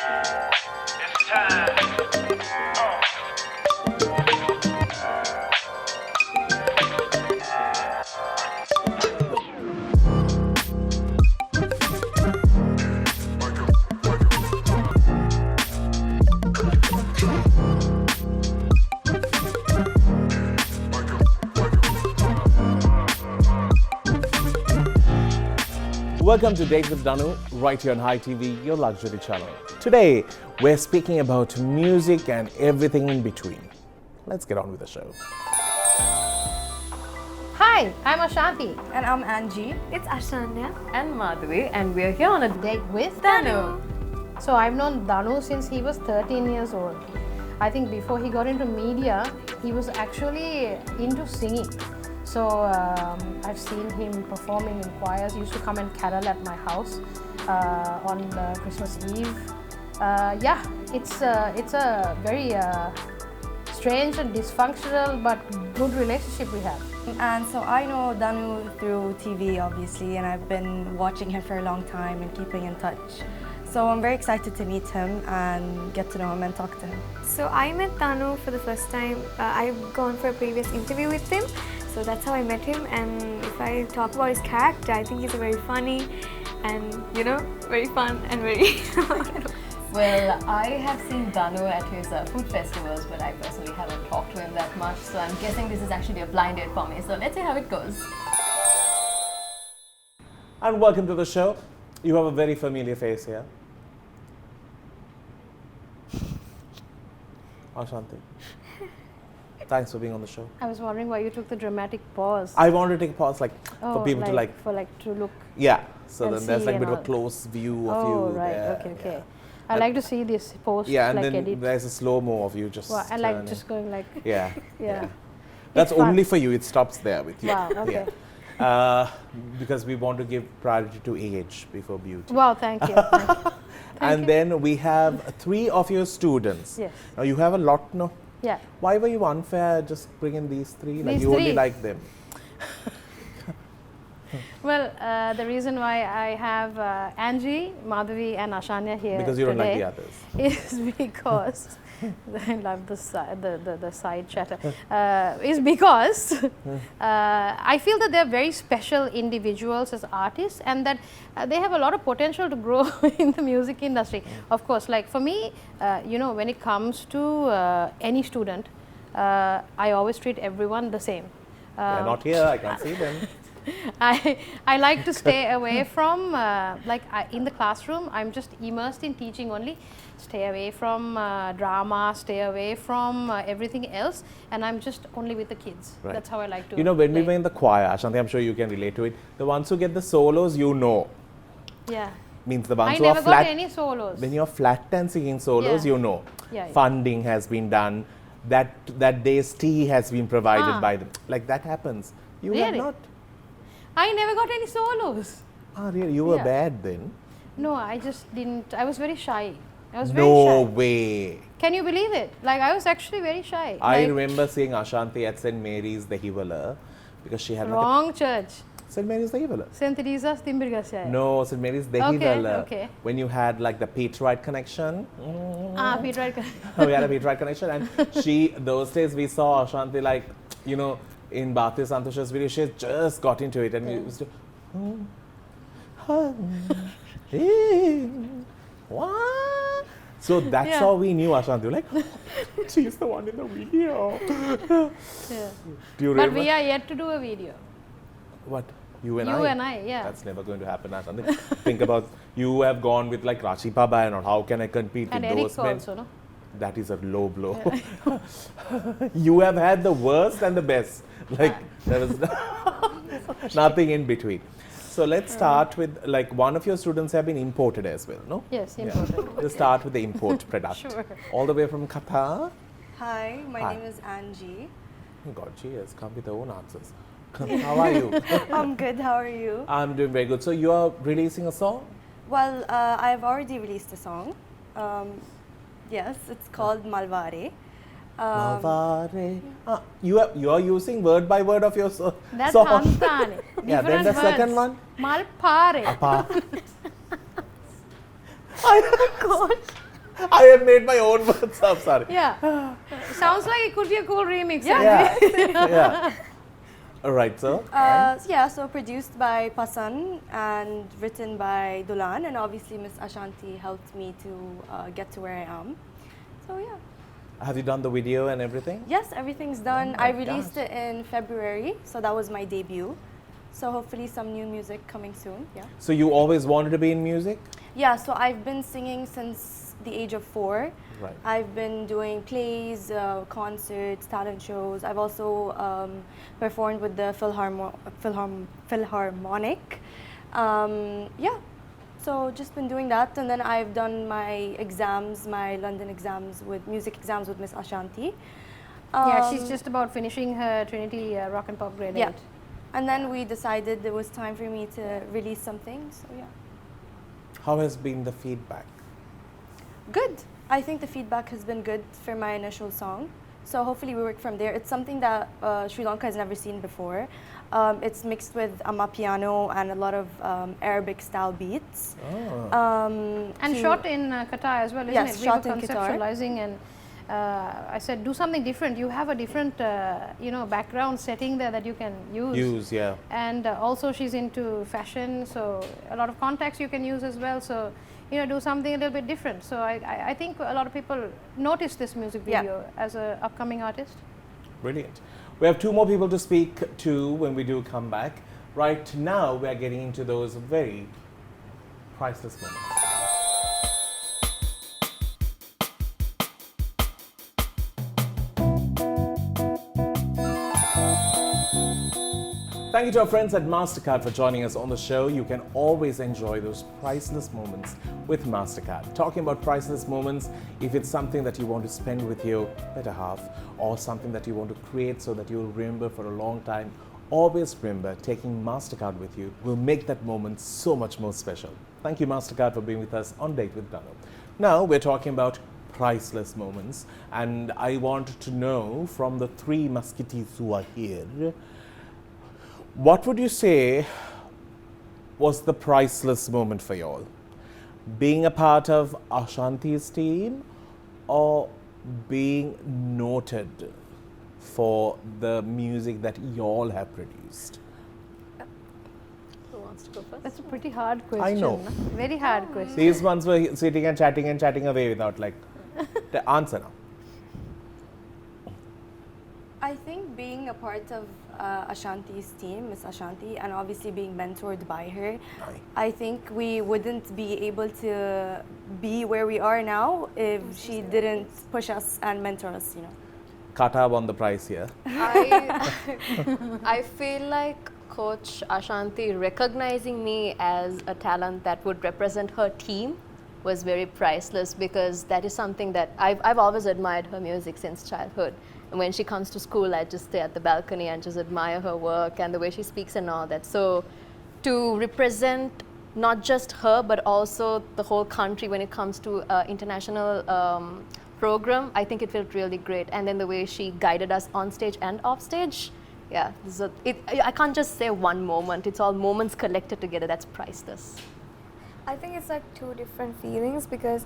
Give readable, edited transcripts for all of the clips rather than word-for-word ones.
It's time. Welcome to Date with DANU, right here on Hi TV, your luxury channel. Today, we're speaking about music and everything in between. Let's get on with the show. Hi, I'm Ashanthi. And I'm Aanji. It's Ashanya And Madhuvy, and we're here on a date with DANU. So I've known DANU since he was 13 years old. I think before he got into media, he was actually into singing. So I've seen him performing in choirs. He used to come and carol at my house on Christmas Eve. Yeah, it's a very strange and dysfunctional but good relationship we have. And so I know DANU through TV, obviously, and I've been watching him for a long time and keeping in touch. So I'm very excited to meet him and get to know him and talk to him. So I met DANU for the first time. I've gone for a previous interview with him. So that's how I met him, and if I talk about his character, I think he's a very funny and, very fun and very... Well, I have seen DANU at his food festivals, but I personally haven't talked to him that much, so I'm guessing this is actually a blind date for me. So let's see how it goes. And welcome to the show. You have a very familiar face here. Ashanthi. Thanks for being on the show. I was wondering why you took the dramatic pause. I wanted to take a pause for people to look. Yeah, so and then there's see like a bit of a and close view of you. Oh, right, there. okay. Yeah. I like to see this post Yeah, and like then edit. there's a slow-mo of you just Wow, I like turning. just going like, Yeah. yeah. That's It's fun. only for you. It stops there with you. Wow, okay. Yeah. Because we want to give priority to age before beauty. Wow, thank you. And then we have 3 of your students. Yes. Now you have a lot, no? Yeah. Why were you unfair just bringing these 3? Like These you only 3? like them. Well, the reason why I have Aanji, Madhuvy and Ashanya here Because you don't like today the others. is because I love the side chatter. Is because I feel that they're very special individuals as artists, and that they have a lot of potential to grow in the music industry. Of course, like for me, when it comes to any student, I always treat everyone the same. They're not here. I can't see them. I like to stay away from in the classroom. I'm just immersed in teaching only. Stay away from drama. Stay away from everything else, and I'm just only with the kids. Right. That's how I like to. When we play. were in the choir, Ashanthi, I'm sure you can relate to it. The ones who get the solos, Yeah. means the ones I who never are got flat. any solos. When you're flat and singing solos, Yeah. Yeah. funding has been done. That day's tea has been provided by them. Like that happens. You have Really? not. I never got any solos. Ah, really? You were Yeah. bad then? No, I just didn't. I was very shy. I was No very shy. way. Can you believe it? Like I was actually very shy. I Like, remember seeing Ashanthi at St. Mary's the Hivala because she had wrong church. St. Mary's the Hivala. St. Teresa's Timbergashaya. No, St. Mary's the Okay, Hivala. okay. When you had like the Peterite connection. Peter. We had a Peterite connection, and those days we saw Ashanthi in Bhakti Santosha's video, she just got into it and we used to. What? So that's Yeah. how we knew Ashanthi. Like, she's the one in the video. Yeah. Do you But remember? we are yet to do a video. What? You and You I? and I, yeah. That's never going to happen, Ashanthi. Think about, you have gone with like Rashi Baba and how can I compete And with Eric those men? also, no? That is a low blow. You have had the worst and the best. Like, there was nothing in between. So let's start with, like, one of your students have been imported as well, no? Yes, important. Let's start with the import product. Sure. All the way from Qatar. Hi, my Hi. name is Aanji. Oh God, she has come with her own answers. How are you? I'm good, how are you? I'm doing very good. So you are releasing a song? Well, I've already released a song. Yes, it's called Malvare. Malvare. You are using word by word of your That's song. Hantane. Yeah, then the second one. Malpare. Apa. I have made my own words up, sorry. Yeah. Sounds like it could be a cool remix. Yeah. Yeah. All right, so. Yeah, so produced by Pasan and written by Dulan, and obviously Miss Ashanti helped me to get to where I am. So yeah. Have you done the video and everything? Yes, everything's done. Oh my I released it in February, so that was my debut. So hopefully some new music coming soon, yeah. So you always wanted to be in music? Yeah, so I've been singing since the age of 4. Right. I've been doing plays, concerts, talent shows. I've also performed with the Philharmonic. Yeah, so just been doing that, and then I've done my exams, my London exams with music exams with Miss Ashanti. Yeah, she's just about finishing her Trinity Rock and Pop grade 8. And then we decided it was time for me to release something, so yeah. How has been the feedback? Good. I think the feedback has been good for my initial song. So hopefully we work from there. It's something that Sri Lanka has never seen before. It's mixed with amapiano and a lot of Arabic style beats. Oh. And shot in Qatar as well, isn't Yes, it? shot We were in Qatar. conceptualizing, and I said, do something different. You have a different, background setting there that you can use. Yeah. And also she's into fashion, so a lot of contacts you can use as well. So, do something a little bit different. So I think a lot of people notice this music video as an upcoming artist. Brilliant. We have 2 more people to speak to when we do come back. Right now, we are getting into those very priceless moments. Thank you to our friends at MasterCard for joining us on the show. You can always enjoy those priceless moments with MasterCard. Talking about priceless moments, if it's something that you want to spend with your better half or something that you want to create so that you'll remember for a long time, always remember taking MasterCard with you will make that moment so much more special. Thank you, MasterCard, for being with us on Date with DANU. Now we're talking about priceless moments, and I want to know from the 3 musketeers who are here, what would you say was the priceless moment for y'all? Being a part of Ashanti's team or being noted for the music that y'all have produced? Who wants to go first? That's a pretty hard question. I know. Very hard question. These ones were sitting and chatting away without the answer now. I think being a part of Ashanti's team, Miss Ashanti, and obviously being mentored by her, I think we wouldn't be able to be where we are now if she didn't push us and mentor us, Kata won the prize here. I feel like Coach Ashanti recognizing me as a talent that would represent her team was very priceless, because that is something that I've always admired her music since childhood. And when she comes to school, I just stay at the balcony and just admire her work and the way she speaks and all that. So to represent not just her, but also the whole country when it comes to international program, I think it felt really great. And then the way she guided us on stage and off stage, yeah, I can't just say one moment. It's all moments collected together. That's priceless. I think it's like 2 different feelings, because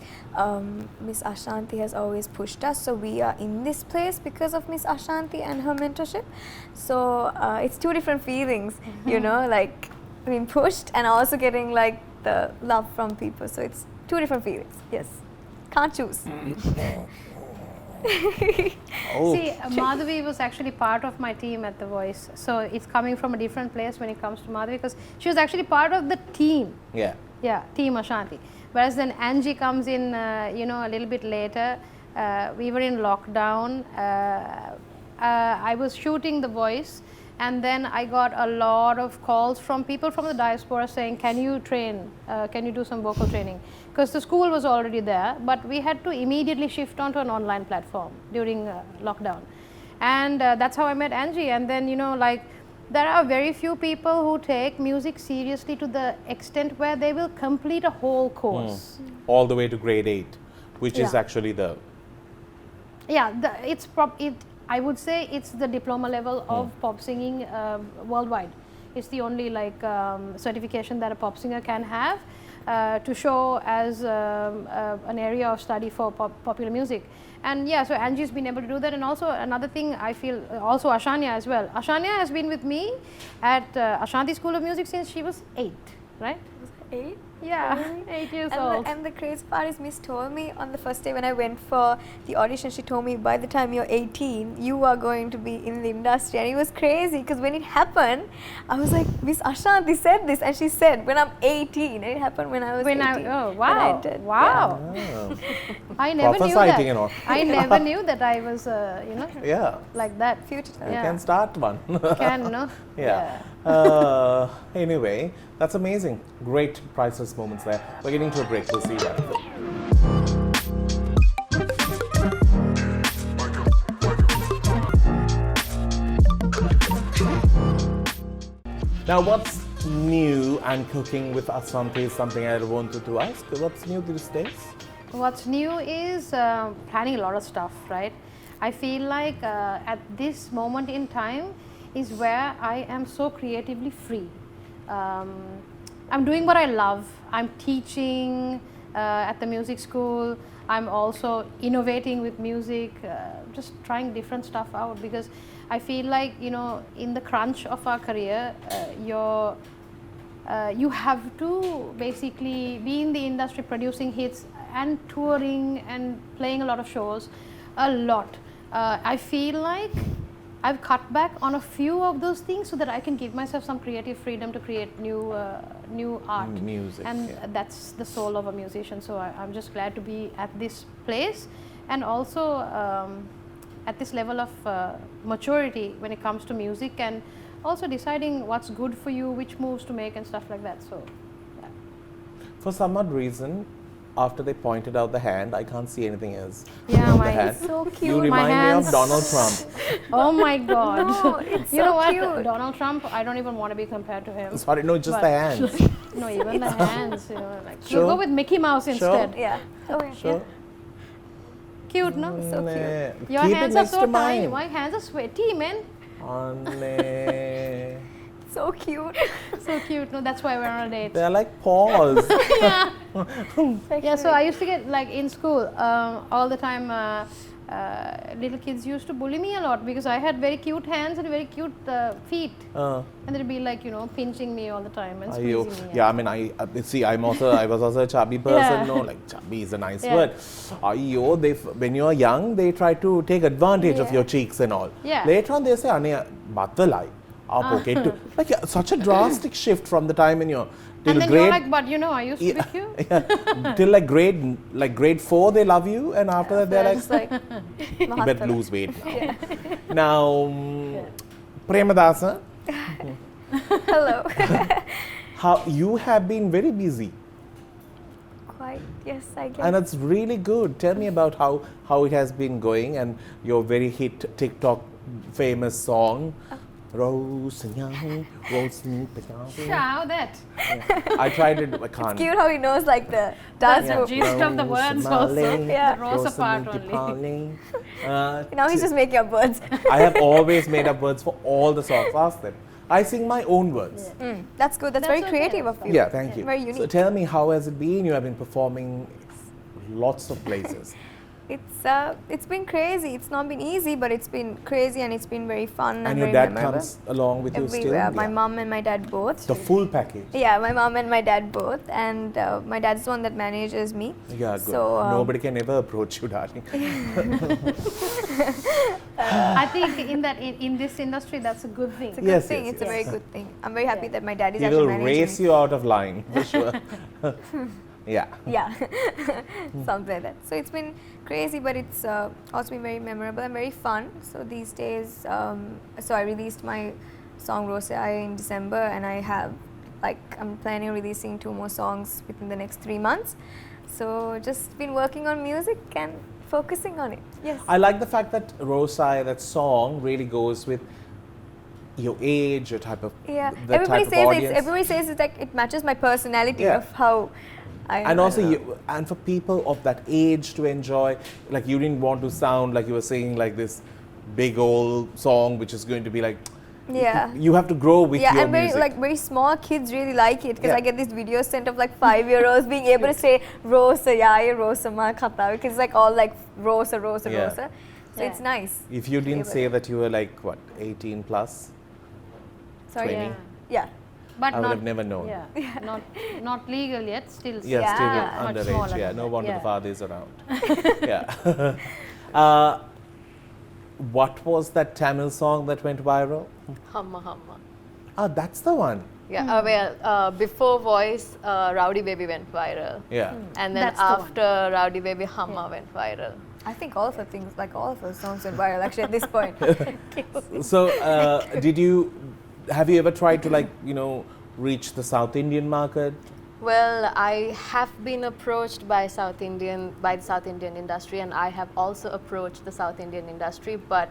Miss Ashanti has always pushed us, so we are in this place because of Miss Ashanti and her mentorship. So it's 2 different feelings, like being pushed and also getting like the love from people. So it's 2 different feelings. Yes, can't choose. See, Madhuvy was actually part of my team at The Voice, so it's coming from a different place when it comes to Madhuvy, because she was actually part of the team. Yeah, Team Ashanti. Whereas then Aanji comes in, a little bit later. We were in lockdown. I was shooting The Voice, and then I got a lot of calls from people from the diaspora saying, can you train, can you do some vocal training? Because the school was already there, but we had to immediately shift onto an online platform during lockdown. And that's how I met Aanji. And then, there are very few people who take music seriously to the extent where they will complete a whole course. All the way to grade 8, which is actually the... Yeah, I would say it's the diploma level of pop singing worldwide. It's the only certification that a pop singer can have. to show as an area of study for popular music. And yeah, so Aanji's been able to do that. And also another thing I feel, also Ashanya as well. Ashanya has been with me at Ashanthi School of Music since she was 8, right? 8? Yeah, 8 years old. And the crazy part is, Miss told me on the first day when I went for the audition, she told me by the time you're 18, you are going to be in the industry. And it was crazy because when it happened, I was like, Miss Ashanthi said this, and she said, when I'm 18. And it happened when I was 18. Oh, wow. Wow. I never knew Prophesying that. and all. I never knew that I was, Yeah. like that. Future. You can start one. Can, no? Yeah. Anyway, that's amazing. Great priceless moments there. We're getting to a break. We'll see you after. Now, what's new and cooking with Ashanthi is something I wanted to ask. What's new these days? What's new is planning a lot of stuff, right? I feel like at this moment in time is where I am so creatively free. I'm doing what I love. I'm teaching at the music school. I'm also innovating with music, just trying different stuff out, because I feel like, in the crunch of our career, you have to basically be in the industry producing hits and touring and playing a lot of shows, a lot. I feel like I've cut back on a few of those things so that I can give myself some creative freedom to create new art. Music, and yeah. that's the soul of a musician. So I'm just glad to be at this place, and also at this level of maturity when it comes to music, and also deciding what's good for you, which moves to make and stuff like that. So yeah. For some odd reason, after they pointed out the hand, I can't see anything else. Yeah, on my the hand. so cute. You My remind me hands. of Donald Trump. Oh my God! No, it's You know so what? cute. Donald Trump. I don't even want to be compared to him. Sorry, no, just But- the hands. No, even the hands. Like Sure. we'll go with Mickey Mouse instead. Yeah. Oh, yeah. Sure. Cute, no? So cute. Nah. Your Keep hands it are next so to tiny. mine. My hands are sweaty, man. Anne. So cute. So cute. No, that's why we're on a date. They're like paws. Yeah, so I used to get, like, in school all the time, little kids used to bully me a lot because I had very cute hands and very cute feet. And they'd be like, pinching me all the time and Ayo. squeezing me. Yeah, I mean, I was also a chubby person. Yeah. No, like chubby is a nice Yeah. word. Ayo, when you're young, they try to take advantage of Yeah. your cheeks and all. Yeah. Later on, they say, "Ane, batalai." Like such a drastic shift from the time in your till And then grade. you're like, but I used to be cute. Yeah, till like grade 4, they love you, and after that, they're It's like, like, you better lose weight now. Now, Premadasa, hello. how you have been very busy. Quite, yes, I guess. And it's really good. Tell me about how it has been going and your very hit TikTok famous song, Rose and Young, Rose and Young. How that? I tried it, I can't. Cute how he knows like the dance Yeah. move. Gist of the words also. Yeah. The Rosa part only. Now he's just making up words. I have always made up words for all the songs. Ask them. I sing my own words. That's good. That's, That's very okay, creative that's of you. Yeah, thank you. Very So unique. tell me, how has it been? You have been performing lots of places. It's been crazy. It's not been easy, but it's been crazy and it's been very fun And very your dad memorable. comes along with you still? Everywhere. My Yeah. mom and my dad both. The full package. Yeah, my mom and my dad both, and my dad's the one that manages me. Yeah, good. So, Nobody can ever approach you, darling. I think in this industry, that's a good thing. It's a good Yes, thing. yes, It's a yes. very good thing. I'm very happy that my dad is He actually will managing race me. you out of line, for sure. Yeah. Yeah, something like that. So it's been crazy, but it's also been very memorable and very fun. So these days, so I released my song Rose in December, and I'm planning on releasing 2 more songs within the next 3 months. So just been working on music and focusing on it. Yes. I like the fact that Rosai, that song, really goes with your age, your type of Yeah. the type of audience. Everybody says it's like it matches my personality Yeah. of how I am. And also, I don't know. and for people of that age to enjoy, like you didn't want to sound like you were singing like this big old song, which is going to be like, Yeah. You have to grow with Yeah, your and very music. very small kids really like it because Yeah. I get these videos sent of like 5-year-olds being able to say Rosa, yeah, Rosa, ma khata, because it's like all like Rosa, Rosa, Yeah. Rosa. So Yeah. it's nice. If you didn't able say to- that you were like what 18 plus, Sorry. 20? Yeah. But I would not, have never known. Yeah, not legal yet. Still. Yeah, still Yeah. Much underage. smaller Yeah, than no that. wonder Yeah. the father is around. Yeah. What was that Tamil song that went viral? Humma humma. Ah, that's the one. Yeah, before Voice, Rowdy Baby went viral. Yeah. And then That's the one. after Rowdy Baby, Humma went viral. I think all of our things, like all of our songs went viral actually at this point. So, have you ever tried to like, reach the South Indian market? Well, I have been approached by the South Indian industry, and I have also approached the South Indian industry, but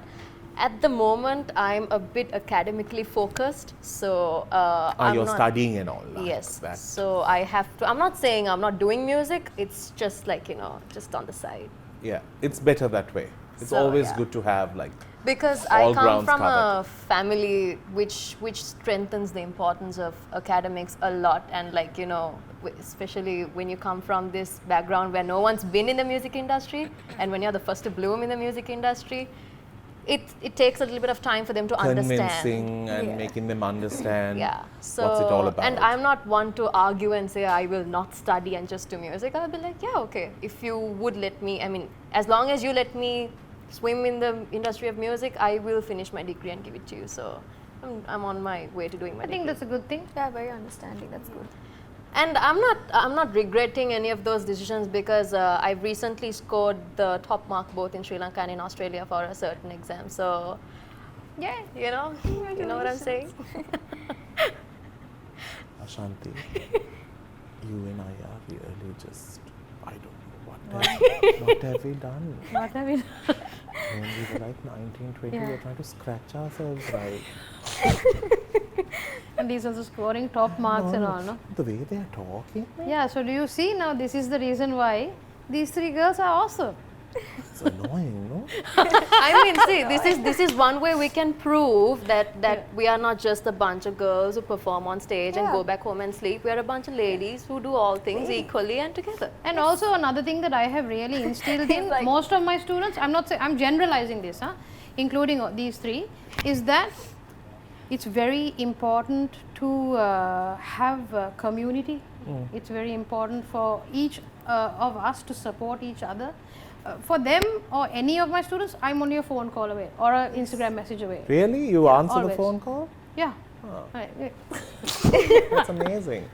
at the moment I'm a bit academically focused, so I'm You're not, studying and all. Yes, That. so I have to. I'm not saying I'm not doing music. It's just like just on the side. Yeah, it's better that way. It's So, always yeah. good to have like. Because All I come grounds from covered. a family which strengthens the importance of academics a lot, and like especially when you come from this background where no one's been in the music industry, and when you're the first to bloom in the music industry, it takes a little bit of time for them to understand. Convincing and Yeah. making them understand Yeah. So what's it all about. and I'm not one to argue and say I will not study and just do music. I'll be like, yeah, okay. If you would let me, I mean, as long as you let me swim in the industry of music, I will finish my degree and give it to you. So I'm on my way to doing my I degree. think that's a good thing. Yeah, very understanding. That's good. And I'm not regretting any of those decisions because I've recently scored the top mark both in Sri Lanka and in Australia for a certain exam. So yeah, you know what I'm saying. Ashanthi, you and I are really just, I don't know, what have we done? What have we? When we were like 19, 20, we Yeah. were trying to scratch ourselves right. And he's also scoring top marks and all, no? The way they are talking, Yeah. So do you see now? This is the reason why these three girls are awesome. it's annoying, no? I mean, see, this is one way we can prove that we are not just a bunch of girls who perform on stage and Yeah. go back home and sleep. We are a bunch of ladies who do all things equally and together. And also another thing that I have really instilled in like- most of my students, I'm not saying, I'm generalizing this, including these three, is that it's very important to have a community. It's very important for each of us to support each other. For them or any of my students, I'm only a phone call away or an Instagram message away. Really? You answer always. the phone call? Yeah. Oh. I- That's amazing.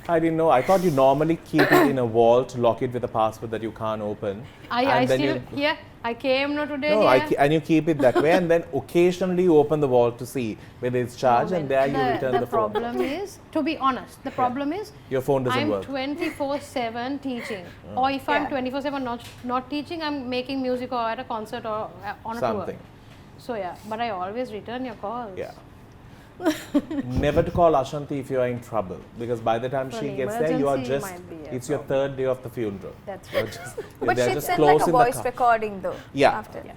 I didn't know. I thought you normally keep it in a vault, lock it with a password that you can't open. I and then still, you, yeah, I came now today. No, here. and you keep it that way, and then occasionally you open the vault to see whether it's charged, and there you return the phone. The problem is, to be honest, the problem is Your phone doesn't I'm work. 24/7 teaching, or if I'm Yeah. 24/7 not teaching, I'm making music or at a concert or on a Something. tour. So yeah, but I always return your calls. Yeah. Never to call Ashanthi if you are in trouble, because by the time For she an gets there, you are emergency just, might be a it's your third day of the funeral. That's You're right. just, But they're she just sent close like a in the voice car. recording though. Yeah. After. Yeah.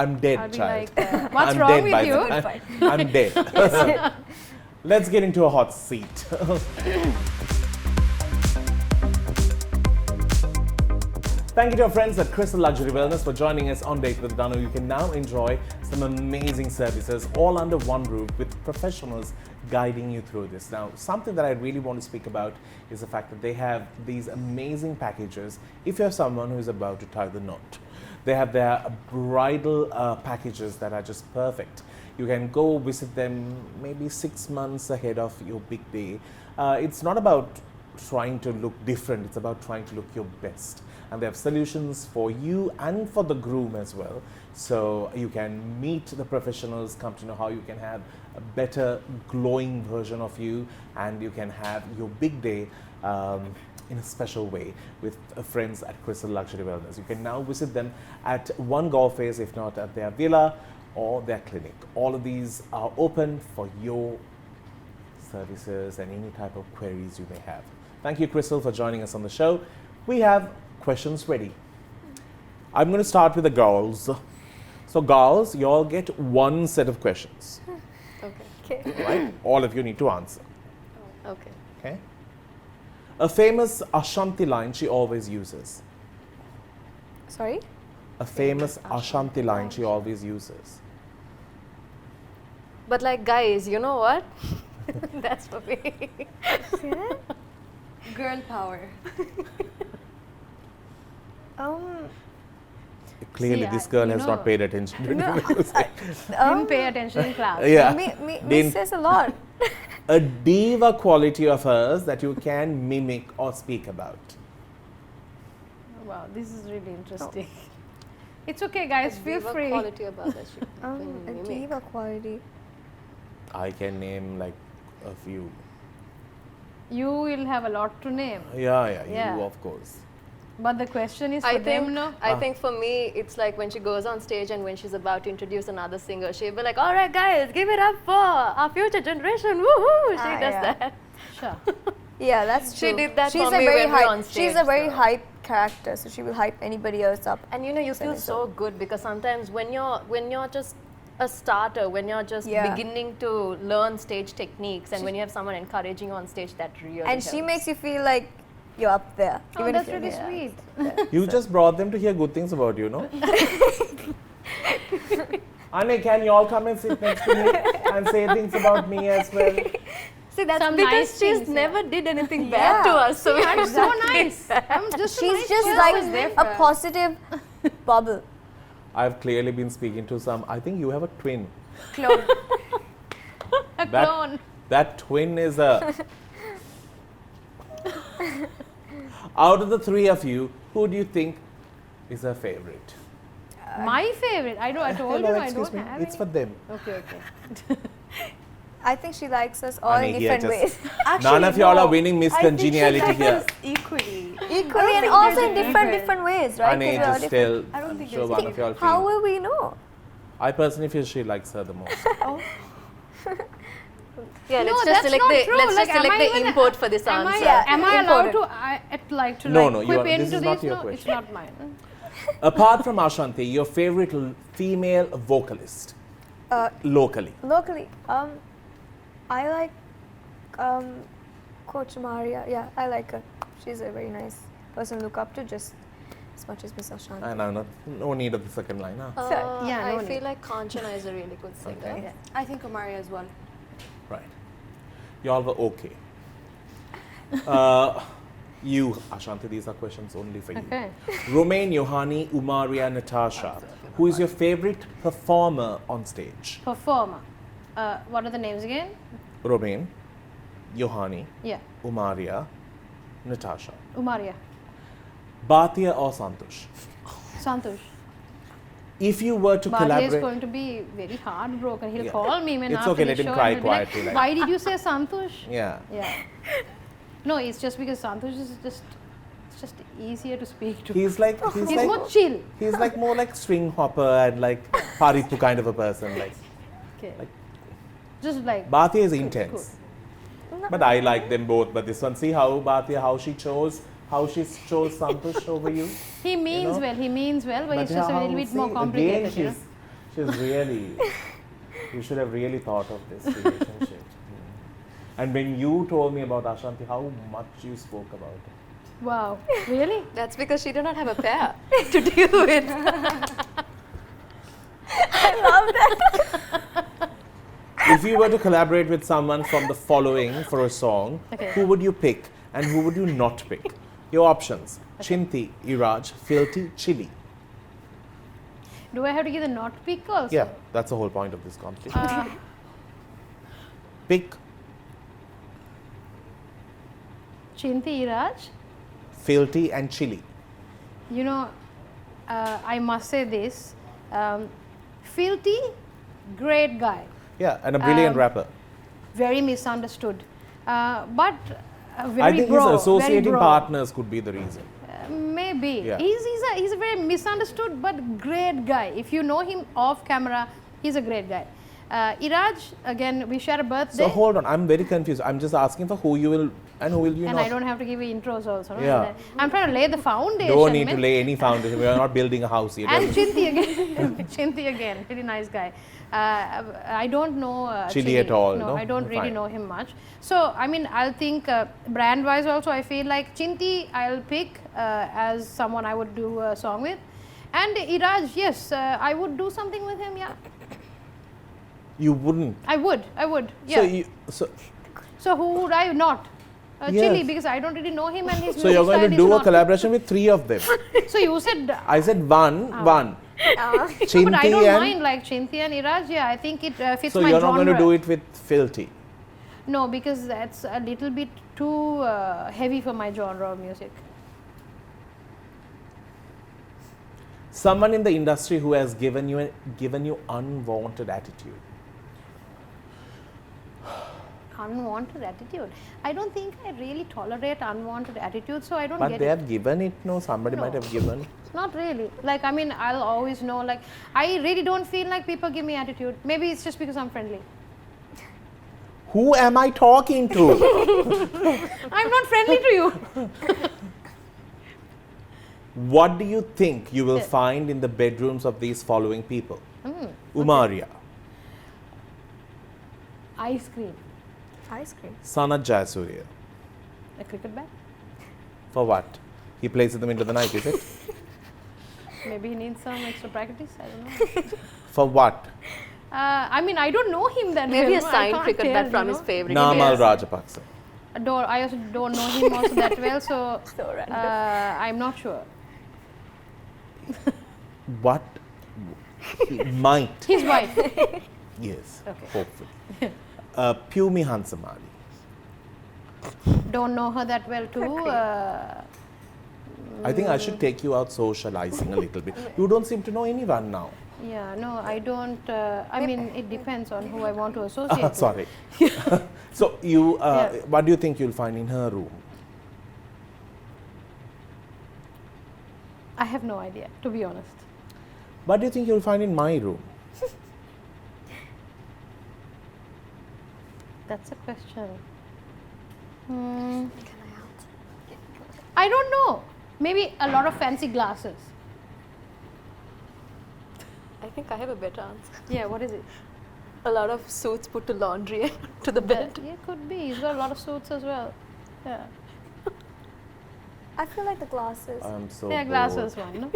I'm dead, I'll be child. like, what's I'm wrong dead with by you? the time. I'm dead. Let's get into a hot seat. Thank you to our friends at Crystal Luxury Wellness for joining us on Date with DANU. You can now enjoy some amazing services all under one roof with professionals guiding you through this. Now, something that I really want to speak about is the fact that they have these amazing packages if you're someone who is about to tie the knot. They have their bridal packages that are just perfect. You can go visit them maybe 6 months ahead of your big day. It's not about trying to look different, it's about trying to look your best. And they have solutions for you and for the groom as well. So you can meet the professionals, come to know how you can have a better glowing version of you, and you can have your big day in a special way with friends at Crystal Luxury Wellness. You can now visit them at one golf face, if not at their villa or their clinic. All of these are open for your services and any type of queries you may have. Thank you, Crystal, for joining us on the show. We have questions ready. I'm going to start with the girls. So girls, you all get one set of questions. Okay. Okay. Right? All of you need to answer. Okay. Okay? A famous Ashanti line she always uses. Sorry? A famous Ashanti line she always uses. But like, guys, you know what? That's for me. See that? Girl power. Clearly, See, this girl you has not know- paid attention to music. Didn't pay attention in class. Yeah. Me Didn't- says a lot. A diva quality of hers that you can mimic or speak about. Wow, this is really interesting. It's okay, guys. Feel Diva free. quality about that shit. A diva quality. I can name like a few. You will have a lot to name. Yeah, Yeah. you of course. But the question is for I them, think, no? I think for me, it's like when she goes on stage and when she's about to introduce another singer, she'll be like, all right, guys, give it up for our future generation. Woohoo! She does yeah. that. Sure. Yeah, that's She true. did that She's for a me very when we were hype. on She's stage, a very so. hype character, so she will hype anybody else up. And you know, you feel so good because sometimes when you're just a starter, when you're just Yeah. beginning to learn stage techniques, and when you have someone encouraging you on stage, that really And she helps. makes you feel like you're up there. Oh, even if that's you're really here. sweet. You just brought them to hear good things about you, no? Ane, can you all come and sit next to me and say things about me as well? See, that's Some because nice she's things, yeah. never did anything bad to Yeah. us. So we I'm have so to nice. I'm just a She's nice just person. like a positive bubble. I've clearly been speaking to some. I think you have a twin. Clone. a That- clone. That twin is a. Out of the three of you, who do you think is her favorite? My favorite. I told Hello, you I excuse don't me. have It's any. for them. Okay. I think she likes us all Honey, in here, different just- ways. None of y'all are winning Miss Congeniality here. Equally. Equally and think also there's in a different ways, right? Ane, 'Cause we are just different. tell. I don't think Sure, there's one any of y'all How feel. will we know? I personally feel she likes her the most. Yeah, No, let's just that's select not the true. let's Like, just select am I the even- import for this Am I, answer. Yeah, am I allowed important. to like to No, like no, you quip are- this into is not your No, it's question. not mine. Apart from Ashanti, your favorite female vocalist locally? Locally, I like Coach Maria. Yeah, I like her. She's a very nice person to look up to, just as much as Miss Ashanti. And I'm not, no need of the second line. Huh? Yeah, I no feel need. like Kanchana is a really good singer. Okay. I think Omari as well. Right. Y'all were okay. You, Ashanti, these are questions only for you. Okay. Romain, Yohani, Umaria, Natasha. Who is your favorite performer on stage? Performer. What are the names again? Romain, Yohani, Yeah. Umaria, Natasha. Umaria. Bhatia or Santosh? Santosh. If you were to Bhatia is collaborate, going to be very heartbroken. He'll Yeah. call me when It's after okay, the let him show cry and he'll be quietly, like- Why did you say Santosh? yeah. Yeah. No, it's just because Santosh is just it's just easier to speak to. He's like He's more chill. he's like more like string hopper and like Paripu kind of a person. Like Okay. Like- just like Bhatia is intense, but I like them both. But this one, see how Bhatia, how she chose Santosh over you. he means know? well. He means well, but it's yeah, just a how- little bit see, more complicated. Again, You know? she's really. You should have really thought of this relationship. And when you told me about Ashanti, how much you spoke about it. Wow. Really? That's because she did not have a pair to deal with. If you were to collaborate with someone from the following for a song, Okay. who would you pick and who would you not pick? Your options: Chinti, Iraj, Filthy, Chili. Do I have to give the not pick also? Yeah, that's the whole point of this competition. Uh, Pick Chinti Iraj. Filthy and Chili. You know, I must say this. Filthy, great guy. Yeah, and a brilliant rapper. Very misunderstood. But very I think bro, his very associating bro. partners could be the reason. Maybe. Yeah. He's a very misunderstood but great guy. If you know him off camera, he's a great guy. Iraj, again, we share a birthday. So hold on, I'm very confused. I'm just asking for who you will And who will you And not? I don't have to give you intros also. No? Yeah. I'm trying to lay the foundation. Don't need to man. lay any foundation. We are not building a house here. And Chinti again. Chinti again. Pretty nice guy. I don't know Chili at all, No, no? I don't really Fine. know him much. So, I mean, I'll think brand wise also, I feel like Chinti I'll pick as someone I would do a song with. And Iraj, yes, I would do something with him, yeah. You wouldn't. I would, yeah. So who would I not? Yes. Chili, because I don't really know him and his So you're going to music do style a is collaboration with 3 of them. not. So you said, I said one. Chinti but I don't and mind like Chinti and Iraj, yeah, I think it fits so my you're genre. not going to do it with Filthy. No, because that's a little bit too heavy for my genre of music. Someone in the industry who has given you unwanted attitude. Unwanted attitude. I don't think I really tolerate unwanted attitude, so I don't But get they it. have given it, no? Somebody No. might have given. Not really. Like, I mean, I'll always know, like, I really don't feel like people give me attitude. Maybe it's just because I'm friendly. Who am I talking to? I'm not friendly to you. What do you think you will find in the bedrooms of these following people? Umaria, Ice cream. Ice cream. Sanat Jayasuriya. A cricket bat. For what? He plays in the middle of the night, is it? Maybe he needs some extra practice. I don't know. For what? I mean, I don't know him that Maybe well. a I signed can't cricket tell, bat from you his know. favorite Namal players. Rajapaksa. I also don't know him also that well, so, So random. I'm not sure. What? He might. His wife. Yes. Okay. Hopefully. Pumi Hansamali. Don't know her that well too. I think I should take you out socializing a little bit. You don't seem to know anyone now. Yeah, no, I don't. I mean, it depends on who I want to associate with. Sorry. So you, Yeah. what do you think you'll find in her room? I have no idea, to be honest. What do you think you'll find in my room? That's a question. I don't know. Maybe a lot of fancy glasses. I think I have a better answer. Yeah, what is it? A lot of suits put to laundry and to the bed. Yeah, could be. He's got a lot of suits as well. Yeah, I feel like the glasses. I'm so yeah, bored. glasses one. No?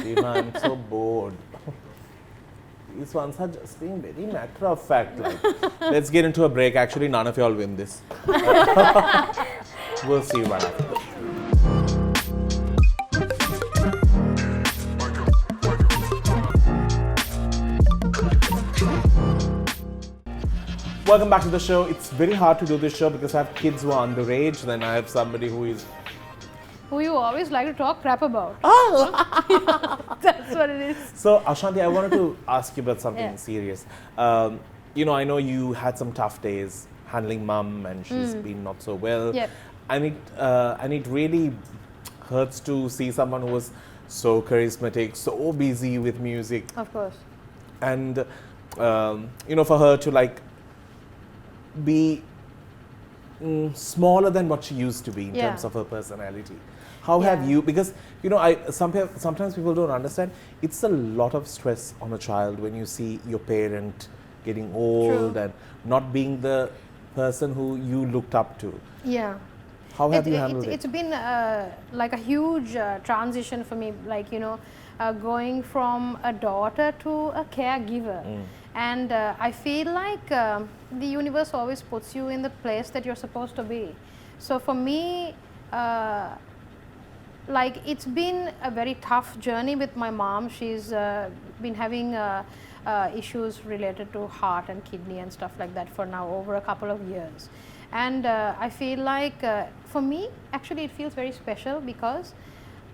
Eva, I'm so bored. These ones are just being very matter of fact. Like, let's get into a break. Actually, none of y'all win this. We'll see you right after this. Welcome back to the show. It's very hard to do this show because I have kids who are underage, then I have somebody who is. Who you always like to talk crap about. Oh! That's what it is. So, Ashanthi, I wanted to ask you about something Yeah. serious. You know, I know you had some tough days handling mum, and she's been not so well. Yep. And it really hurts to see someone who was so charismatic, so busy with music, Of course. and you know, for her to like be smaller than what she used to be in Yeah. terms of her personality. How have Yeah. you, because you know, sometimes people don't understand, it's a lot of stress on a child when you see your parent getting old True. and not being the person who you looked up to. Yeah. How have you handled it? It's been like a huge transition for me, like, you know, going from a daughter to a caregiver. And I feel like the universe always puts you in the place that you're supposed to be. So for me, like, it's been a very tough journey with my mom. She's been having issues related to heart and kidney and stuff like that for now over a couple of years. And I feel like for me, actually, it feels very special because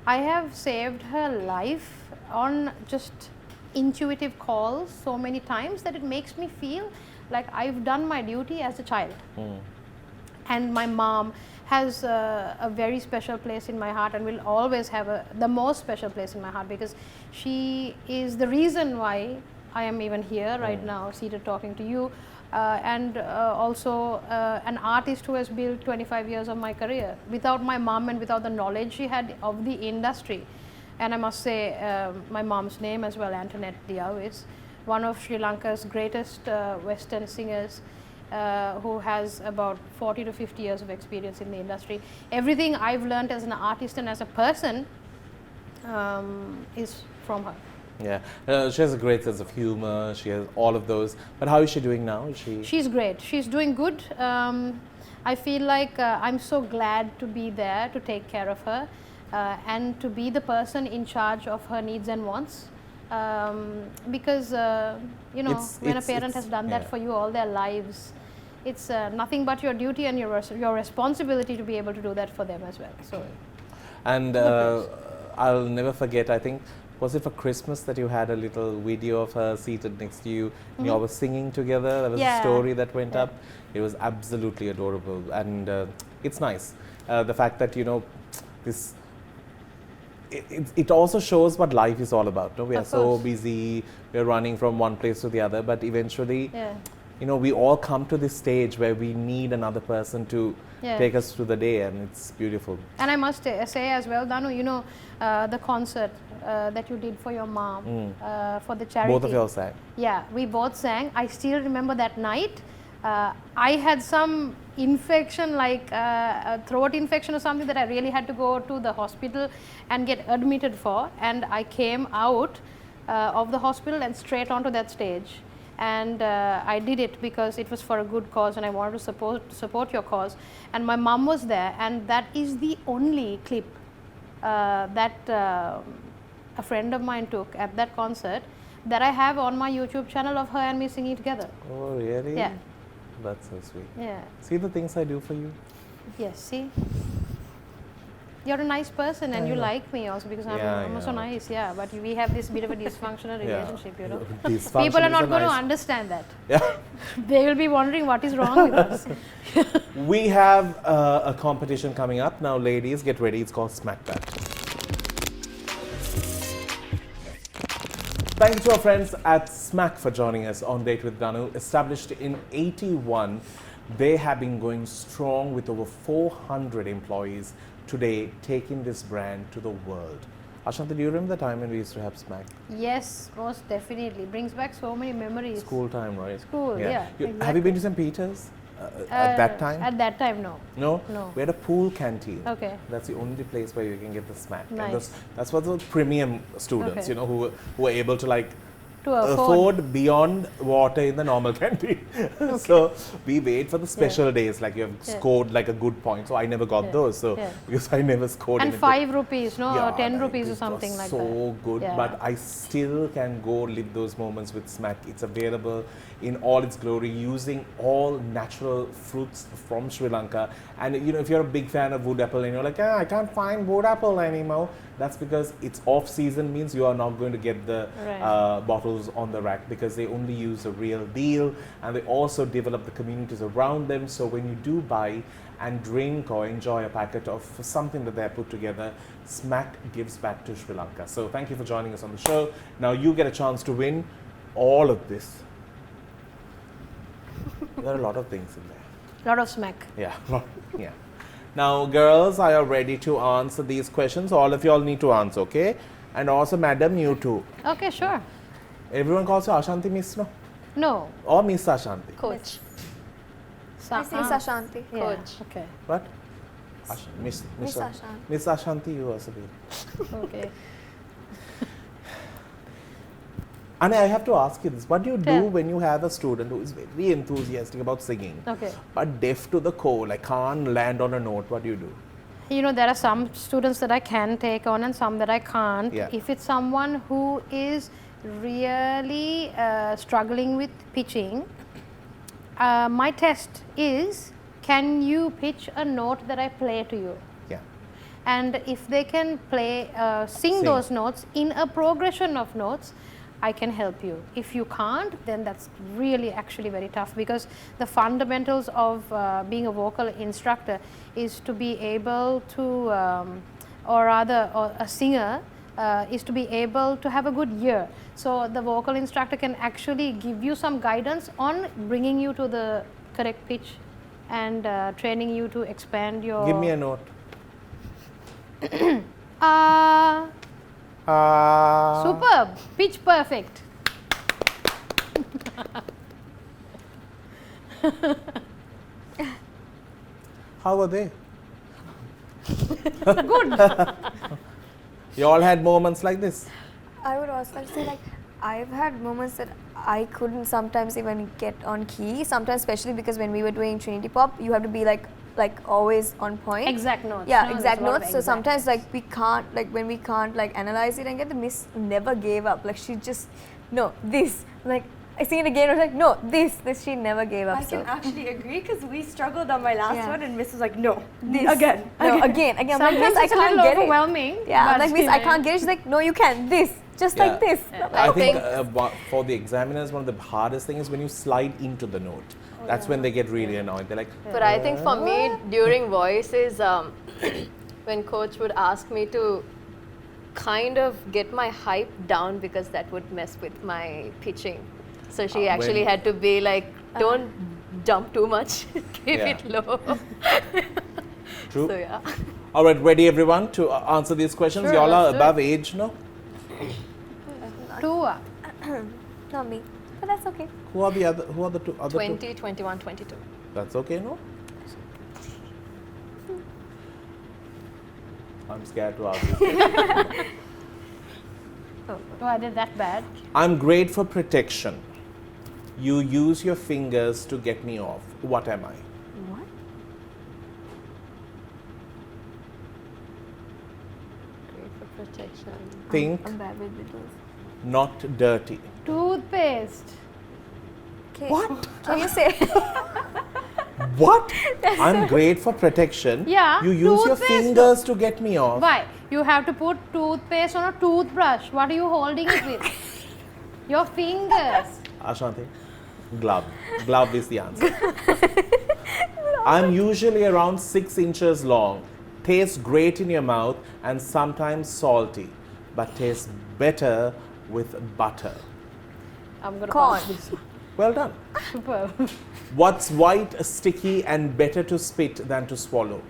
I have saved her life on just intuitive calls so many times that it makes me feel like I've done my duty as a child. And my mom has a very special place in my heart and will always have the most special place in my heart because she is the reason why I am even here right now, seated talking to you. and also an artist who has built 25 years of my career. Without my mom and without the knowledge she had of the industry, and I must say my mom's name as well, Ashanthi De Alwis, one of Sri Lanka's greatest Western singers, who has about 40 to 50 years of experience in the industry. Everything I've learned as an artist and as a person is from her. Yeah, she has a great sense of humor. She has all of those. But how is she doing now? Is she? She's great. She's doing good. I feel like I'm so glad to be there to take care of her and to be the person in charge of her needs and wants. Because you know, when a parent has done that for you all their lives, it's nothing but your duty and your responsibility to be able to do that for them as well. So, and I'll never forget. I think, was it for Christmas that you had a little video of her seated next to you and you all were singing together? There was a story that went up. It was absolutely adorable, and it's nice. The fact that, you know, this. It also shows what life is all about. No? We are so busy, we're running from one place to the other, but eventually, you know, we all come to this stage where we need another person to take us through the day, and it's beautiful. And I must say as well, Danu, you know, the concert that you did for your mom, for the charity. Both of y'all sang. Yeah, we both sang. I still remember that night. I had some infection, like a throat infection or something, that I really had to go to the hospital and get admitted for, and I came out of the hospital and straight onto that stage, and I did it because it was for a good cause and I wanted to support your cause, and my mom was there, and that is the only clip that a friend of mine took at that concert that I have on my YouTube channel of her and me singing together. Oh, really? Yeah. That's so sweet. Yeah. See the things I do for you? Yes, see? You're a nice person and you like me also because I'm also nice, but we have this bit of a dysfunctional relationship, you know. People are not going to understand that. Yeah. They will be wondering what is wrong with us. We have a competition coming up. Now, ladies, get ready. It's called Smack That. Thank you to our friends at Smack for joining us on Date with Danu. Established in '81, they have been going strong with over 400 employees today, taking this brand to the world. Ashanthi, do you remember the time when we used to have Smack? Yes, most definitely. Brings back so many memories. School time, right? School, yeah. Exactly. Have you been to St. Peter's at that time? At that time, no. No? No. We had a pool canteen. Okay. That's the only place where you can get the Smack. Nice. And that's what the premium students, you know, who were able to like to afford beyond water in the normal canteen. So we wait for the special days, like you have scored like a good point. So I never got those, so because I never scored. And 5 rupees, no, or 10 rupees or something like that. So good, but I still can go live those moments with Smack. It's available in all its glory, using all natural fruits from Sri Lanka. And you know, if you're a big fan of wood apple and you're like, I can't find wood apple anymore, that's because it's off season, means you are not going to get the bottles on the rack, because they only use the real deal, and they also develop the communities around them. So when you do buy and drink or enjoy a packet of something that they have put together, Smack gives back to Sri Lanka. So thank you for joining us on the show. Now you get a chance to win all of this. There are a lot of things in there. Lot of Smack. Yeah. Yeah. Now, girls, are you ready to answer these questions? All of you all need to answer, okay? And also, madam, you too. Okay, sure. Everyone calls you Ashanthi Miss, no? No. Or Miss Ashanthi? Coach. I say Ashanthi. Coach. Okay. What? Miss Ashanthi. Miss Ashanthi, you also be. Okay. And I have to ask you this. What do you do when you have a student who is very enthusiastic about singing, but deaf to the core, like can't land on a note? What do you do? You know, there are some students that I can take on and some that I can't. Yeah. If it's someone who is really struggling with pitching, my test is, can you pitch a note that I play to you? Yeah. And if they can play, sing those notes in a progression of notes, I can help you. If you can't, then that's really actually very tough, because the fundamentals of being a vocal instructor is to be able to, or rather a singer is to be able to have a good ear. So the vocal instructor can actually give you some guidance on bringing you to the correct pitch and training you to expand your. Give me a note. Superb, pitch perfect. How were they? Good. You all had moments like this? I would also like to say, like, I've had moments that I couldn't sometimes even get on key. Sometimes, especially because when we were doing Trinity Pop, you have to be like always on point. Exact notes. Yeah, no? exact There's a lot of notes. So exact. sometimes like we can't, like when we can't like analyze it and get, the miss never gave up. Like she just, no, this. Like I sing it again, I was like, no, this. She never gave up. I can actually agree because we struggled on my last Yeah. one and Miss was like, no, This. again. No, again. I'm like, Sometimes Miss, I it's a can't little get it. overwhelming. Yeah, I'm but like, Miss, I you can't know. get it. She's like, no, you can. This. Just Yeah. like this. I think think- for the examiners, one of the hardest things is when you slide into the note. That's when they get really annoyed. They're like, But I think for me, during voice is when coach would ask me to kind of get my hype down because that would mess with my pitching. So she actually when- had to be like, don't jump too much, keep Yeah. it low. true. So yeah. All right, ready everyone to answer these questions? Sure, Y'all are let's do above age, no? Two. Not me. But that's okay. Who are the other? Who are the two other 20, two? 21, 22. That's okay, no? I'm scared to ask this question. Oh, I did that bad. I'm great for protection. You use your fingers to get me off. What am I? What? Great for protection. Think, I'm bad with videos. not dirty. Toothpaste. What? Can you say? What? I'm great for protection. Yeah, You use your toothpaste. fingers to get me off. Why? You have to put toothpaste on a toothbrush. What are you holding it with? Your fingers. Ashanthi, glove. Glove is the answer. I'm usually around 6 inches long. Tastes great in your mouth and sometimes salty, but tastes better with butter. I'm gonna Corn. pass this one. Well done. Superb. What's white, sticky, and better to spit than to swallow?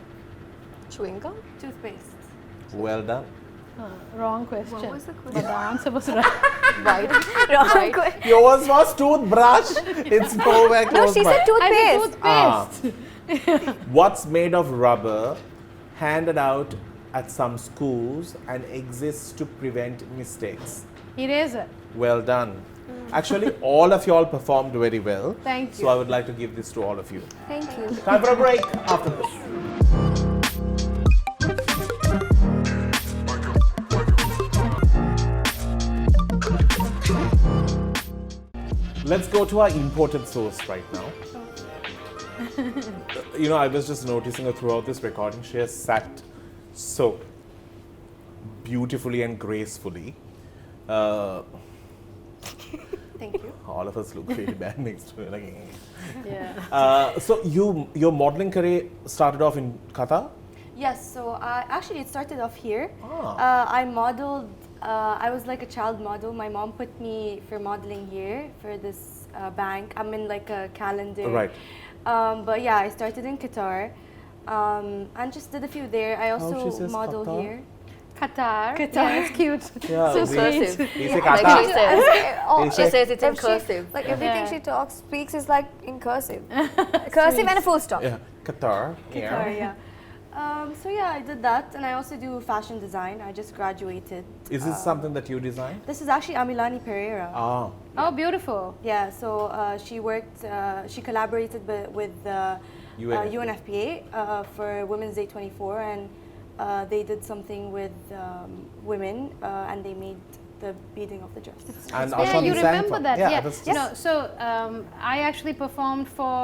Chewing gum? Toothpaste. Well done. Wrong question. What was the But question? the answer was right. White. Wrong White. question. Yours was toothbrush. It's nowhere No, close she by. said toothpaste. Toothpaste. What's made of rubber, handed out at some schools, and exists to prevent mistakes? Eraser. Well done. Actually, all of y'all performed very well. Thank So you. I would like to give this to all of you. Thank you. Time for a break after this. Let's go to our imported source right now. You know, I was just noticing her throughout this recording, she has sat so beautifully and gracefully. Thank you. All of us look really bad next to her. Like, Yeah. so your modeling career started off in Qatar? Yes, so actually it started off here. Ah. I modeled, I was like a child model. My mom put me for modeling here for this bank. I'm in like a calendar. Right. But yeah, I started in Qatar and just did a few there. I she also says model Qatar? here. Qatar. Qatar. Yeah, it's cute. Yeah, So we- Cursive. sweet. He said Like Qatar. she says. Oh, She says it's in if she- cursive. Like everything Yeah. she talks, speaks is like in cursive. Cursive and a full stop. Yeah, Qatar. Qatar, yeah. So yeah, I did that, and I also do fashion design. I just graduated. Is this something that you designed? This is actually Amilani Pereira. Ah, Oh, beautiful. Yeah, so she worked, she collaborated with UNFPA. UNFPA for Women's Day 24, and they did something with women, and they made the beading of the dress. and Yeah, Ashanthi you sang remember for- that? Yeah, Yeah. I was You just- know, so I actually performed for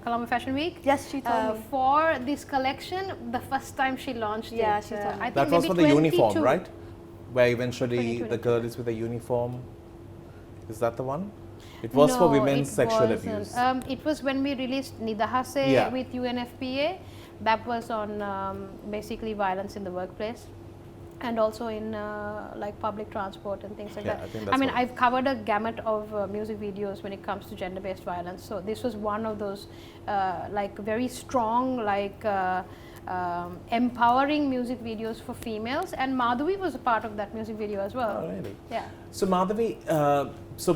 Colombo Fashion Week. Yes, she told me. For this collection, the first time she launched Yeah, it. she told me. I think that was maybe for the uniform, 22. right? Where eventually 2022. the girl is with a uniform. Is that the one? It was for No, women's it sexual wasn't. abuse. It was when we released Nidahase Yeah. with UNFPA. That was on basically violence in the workplace. and also in like public transport and things like Yeah, that. I think that's mean, what- I've covered a gamut of music videos when it comes to gender-based violence. So this was one of those like very strong, like empowering music videos for females. And Madhuvy was a part of that music video as well. Oh, really? Yeah. So Madhuvy, so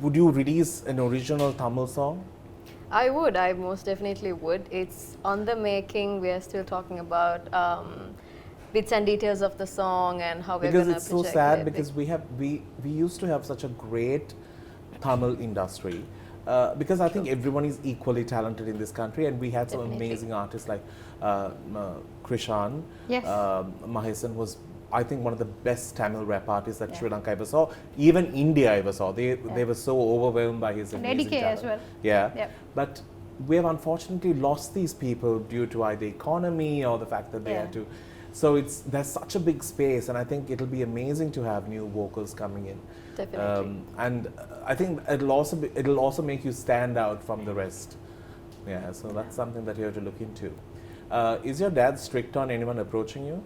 would you release an original Tamil song? I would. I most definitely would. It's on the making. We are still talking about bits and details of the song and how we're Because going to it's so sad because we used to have such a great Tamil industry. Because I think everyone is equally talented in this country, and we had some Definitely. amazing artists like Krishan. Yes. Mahesan was, I think, one of the best Tamil rap artists that Sri Lanka ever saw. Even India ever saw. They were so overwhelmed by his And amazing DK talent. as well. Yeah. Yep. But we have unfortunately lost these people due to either economy or the fact that they Yeah. had to. So there's such a big space, and I think it'll be amazing to have new vocals coming in. Definitely. And I think it'll also make you stand out from the rest. Yeah, so that's something that you have to look into. Is your dad strict on anyone approaching you?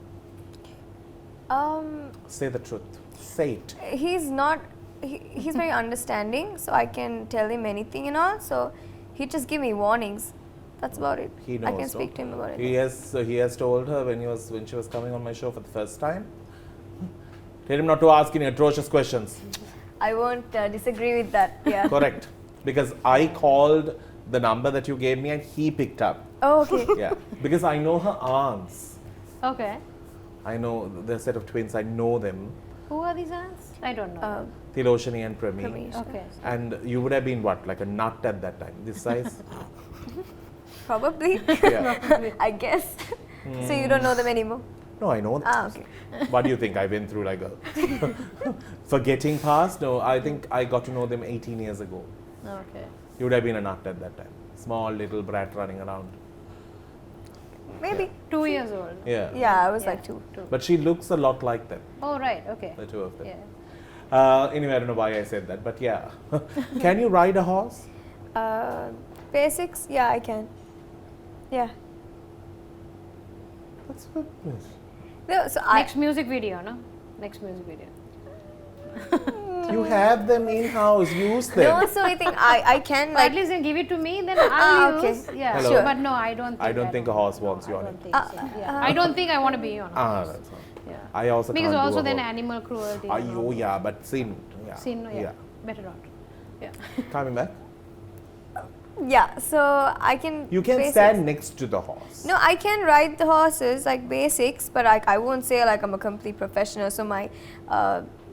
Say the truth. Say it. He's not. He's very understanding, so I can tell him anything and all. So he just give me warnings. That's about it. He knows. I can speak to him about it. He has told her when she was coming on my show for the first time. Tell him not to ask any atrocious questions. I won't disagree with that. Yeah. Correct. Because I called the number that you gave me and he picked up. Oh, okay. Yeah. Because I know her aunts. Okay. I know the set of twins. I know them. Who are these aunts? I don't know. Tiloshani and Prami. Pramesh. Okay. And you would have been what? Like a nut at that time? This size? Probably. Yeah. I guess. So you don't know them anymore? No, I know them. Ah, okay. What do you think? I went through like a forgetting past? No, I think I got to know them 18 years ago. Okay. You would have been a nut at that time. Small little brat running around. Maybe. 2 years old. Yeah. Yeah, I was Yeah. like 2. But she looks a lot like them, Oh, right. Okay. the two of them. Yeah. Anyway, I don't know why I said that, but yeah. Can you ride a horse? Basics? Yeah, I can. Yeah. That's good. No, so Next music video, no? Next music video. You have them in-house, use them. No, so I think I can At like. least then give it to me, then I'll okay. use. Yeah. Hello. Sure. But no, I don't think I don't think a horse wants you I on don't it. think so. Yeah. I don't think I want to be on a Ah, horse. that's all. Yeah. I also Because can't also do a then horse. animal cruelty. and all Oh, that. yeah, but sin. Yeah. Sin, yeah. Better not. Yeah. Coming back. Yeah, so I can. You can basics. stand next to the horse. No, I can ride the horses like basics, but I won't say like I'm a complete professional. So my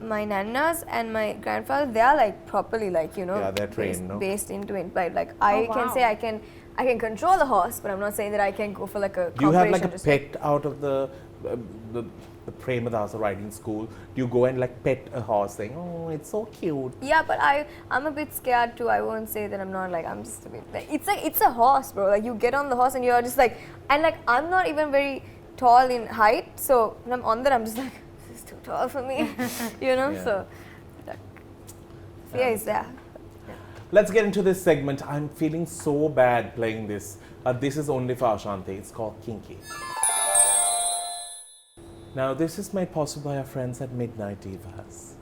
nanas and my grandfather, they are like properly like Yeah, they're trained, no? based into it. But like I can wow. say I can control the horse, but I'm not saying that I can go for like a. Do you have like a competition, just pet out of the Premadasa riding school? Do you go and like pet a horse saying, oh, it's so cute? Yeah, but I'm a bit scared too. I won't say that I'm not like I'm just a bit like it's a horse, bro. Like you get on the horse and you're just like and like I'm not even very tall in height, so when I'm on there I'm just like this is too tall for me, Yeah. So like, fear is there. Let's get into this segment. I'm feeling so bad playing this. This is only for Ashanthi. It's called Kinky. Now, this is made possible by our friends at Midnight Divas.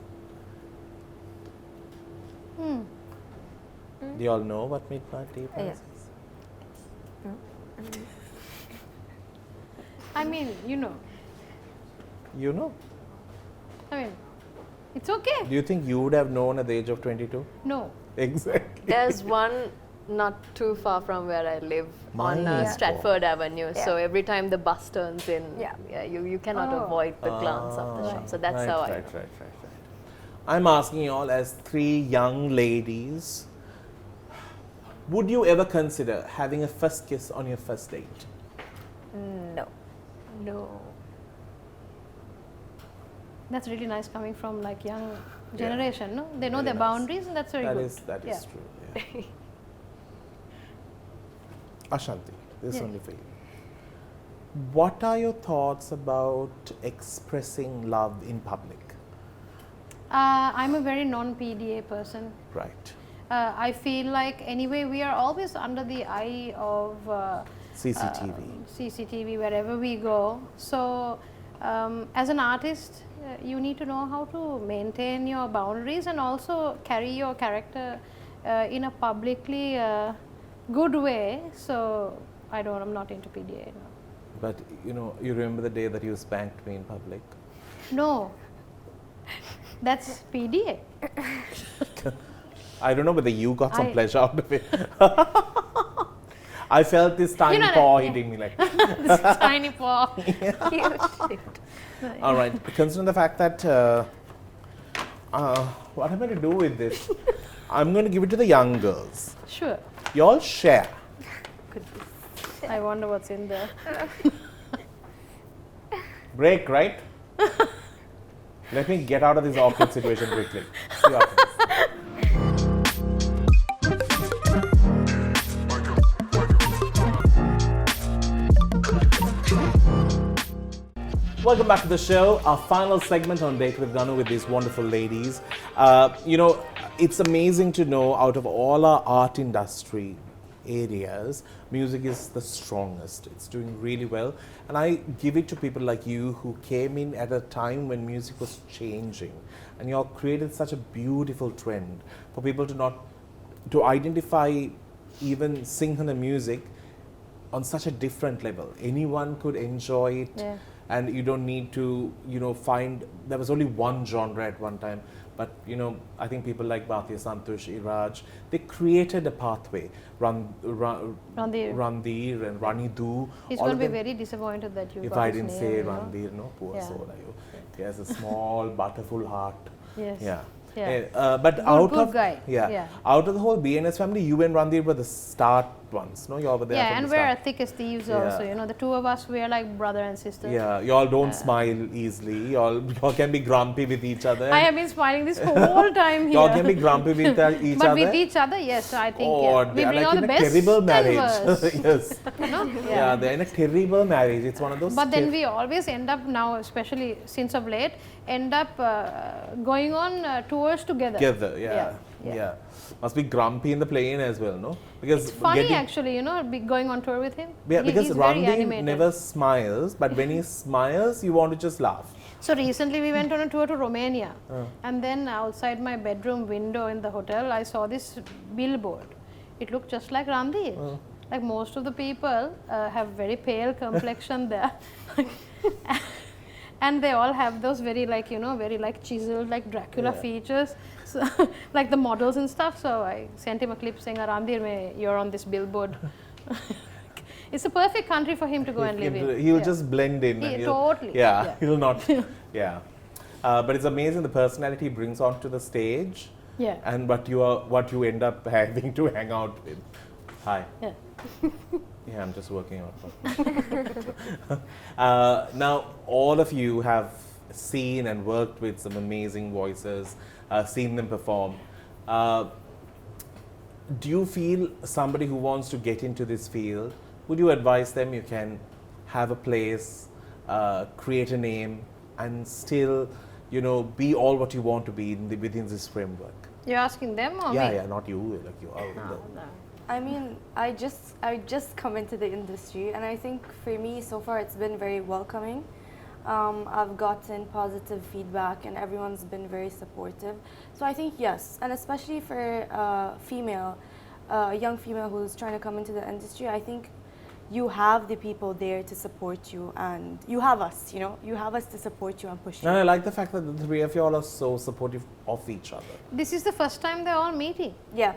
Do you all know what Midnight Divas Yeah. is? I mean, you know. You know. I mean, it's okay. Do you think you would have known at the age of 22? No. Exactly. There's one not too far from where I live on My Stratford Avenue. Yeah. So every time the bus turns in, Yeah. you cannot Oh. avoid the glance of the shop. So that's right, how I right, know. right. I'm asking you all as 3 young ladies, would you ever consider having a first kiss on your first date? No. No. That's really nice coming from like young generation, no? They know Very their nice. boundaries and that's very good. That is Yeah. true. Yeah. Ashanthi, this is Yeah. only for you. What are your thoughts about expressing love in public? I'm a very non-PDA person. Right. I feel like anyway we are always under the eye of CCTV. CCTV wherever we go. So as an artist, you need to know how to maintain your boundaries and also carry your character in a publicly good way. So I'm not into PDA. No. But you remember the day that you spanked me in public? No, that's PDA. I don't know whether you got some pleasure out of it. I felt this tiny know, paw yeah. hitting me like. This tiny paw. All right. Considering the fact that what am I going to do with this? I'm going to give it to the young girls. Sure. You all share. I wonder what's in there. Break, right? Let me get out of this awkward situation quickly. See you after this. Welcome back to the show. Our final segment on Date with DANU with these wonderful ladies. It's amazing to know out of all our art industry areas, music is the strongest. It's doing really well. And I give it to people like you who came in at a time when music was changing. And you all created such a beautiful trend for people to identify even Sinhala music on such a different level. Anyone could enjoy it. Yeah. And you don't need to, find, there was only one genre at one time. But, I think people like Bhatia Santosh, Iraj, they created a pathway. Randir and Ranidu. He's going to be very disappointed that you If got I his didn't name, say you know. Randir, no, poor Yeah. soul. He has a small, butterful heart. Yes. Yeah. Yeah. But Good guy. Yeah. out of the whole BNS family, you and Randir were the start ones, no? You all were there Yeah, from and the we're start. thick as thieves Yeah. also. The two of us, we're like brother and sister. Yeah, you all don't smile easily. You all can be grumpy with each other. I have been smiling this whole time here. You all can be grumpy with each but other. with each other, yes, I think Oh, we they are bring like all in the a best terrible and marriage. worst. Yes. Yeah. Yeah, they're in a terrible marriage. It's one of those. But then we always end up now, especially since of late, end up going on tours together. Together, yeah. Must be grumpy in the plane as well, no? Because It's funny actually, going on tour with him. Yeah, because he's very Randir animated. never smiles, but when he smiles, you want to just laugh. So recently we went on a tour to Romania, and then outside my bedroom window in the hotel, I saw this billboard. It looked just like Randir. Like most of the people have very pale complexion there. And they all have those very chiseled like Dracula features, so like the models and stuff. So I sent him a clip saying, Randir, you're on this billboard. It's a perfect country for him to go and live in. He'll just blend in. He, and totally. Yeah, he'll not. Yeah. But it's amazing the personality he brings onto the stage. Yeah. And what you end up having to hang out with. Hi. Yeah. Yeah, I'm just working out. Now, all of you have seen and worked with some amazing voices, seen them perform. Do you feel somebody who wants to get into this field, would you advise them you can have a place, create a name, and still, be all what you want to be within this framework? You're asking them or me? Yeah, not you, like you. No. I mean, I just come into the industry, and I think for me so far it's been very welcoming. I've gotten positive feedback, and everyone's been very supportive. So I think yes, and especially for a young female who's trying to come into the industry, I think you have the people there to support you, and you have us. You have us to support you and push you. And I like the fact that the three of you all are so supportive of each other. This is the first time they're all meeting. Yeah.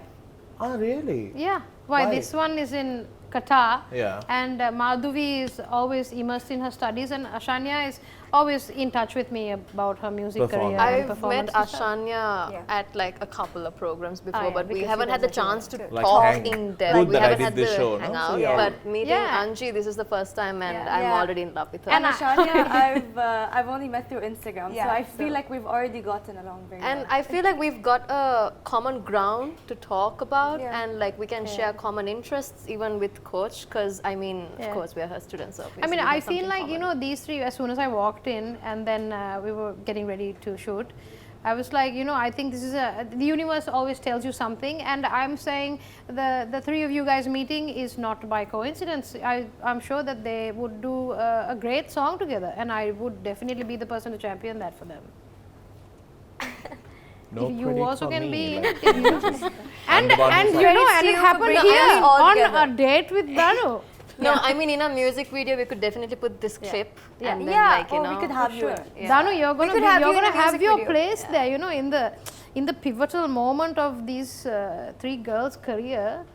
Ah, really? Yeah. Why? This one is in Qatar. Yeah. And Madhuvy is always immersed in her studies, and Ashanya is always in touch with me about her music career and I've met performance and stuff. Ashanya at like a couple of programs before, yeah, but we because haven't she had the does it, chance to Like talk hang. in depth. Good We that I haven't did had this the show, no? hangout. So yeah. But meeting Yeah. Aanji, this is the first time, and Yeah. I'm Yeah. already in love with her. And Ashanya, I've only met through Instagram, Yeah, so I feel like we've already gotten along very And well. I feel like we've got a common ground to talk about, Yeah. and like we can share common interests even with Coach, because I mean, Yeah. of course, we're her students. So I mean, obviously we I have feel something like, common. these three, as soon as I walked in and then we were getting ready to shoot, I was like, you know, I think this is the universe always tells you something, and I'm saying the three of you guys meeting is not by coincidence. I'm sure that they would do a great song together, and I would definitely be the person to champion that for them. No You credit also for can me, be, like, you know, and the one who's you know, and to it you for happened bringing here us all on together. a date with Danu. No, I mean in a music video we could definitely put this clip Yeah. and then Yeah, like you or know. we could have you. Danu, you're gonna could have you in a have music your video. place there. You know, in the pivotal moment of these three girls' career,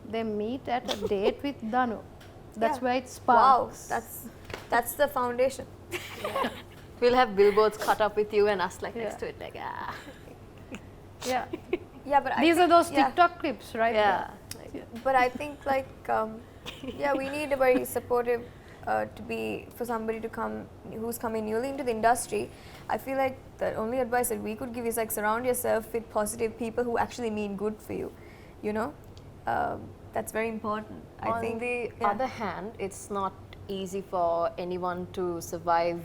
they meet at a date with Danu. That's Yeah. where it Wow, sparks. that's the foundation. We'll have billboards cut up with you and us like Yeah. next to it like Yeah, Yeah, but these are those yeah. TikTok clips, right? yeah. But I think like yeah, we need a very supportive to be for somebody to come who's coming newly into the industry. I feel like the only advice that we could give is like surround yourself with positive people who actually mean good for you. You know, that's very important. I On think. the yeah. other hand, it's not easy for anyone to survive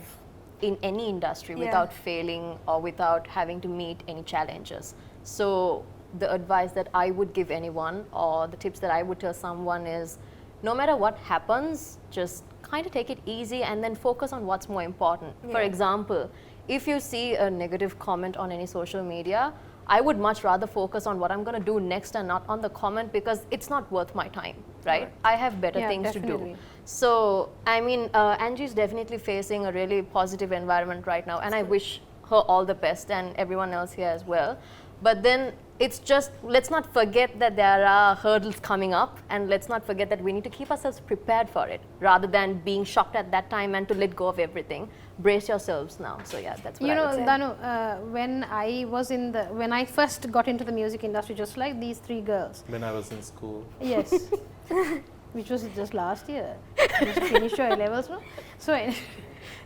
in any industry Yeah. without failing or without having to meet any challenges. So the advice that I would give anyone or the tips that I would tell someone is no matter what happens, just kind of take it easy and then focus on what's more important. For Yeah. example, if you see a negative comment on any social media, I would much rather focus on what I'm going to do next and not on the comment because it's not worth my time, right? I have better Yeah, things to definitely. do. So, I mean, Angie is definitely facing a really positive environment right now, and I wish her all the best and everyone else here as well. But then it's just, let's not forget that there are hurdles coming up, and let's not forget that we need to keep ourselves prepared for it rather than being shocked at that time and to let go of everything. Brace yourselves now. So, yeah, that's what You I know, would say. Danu, when I first got into the music industry, just like these three girls, when I was in school. yes, which was just last year, just finished your A-levels, no? So,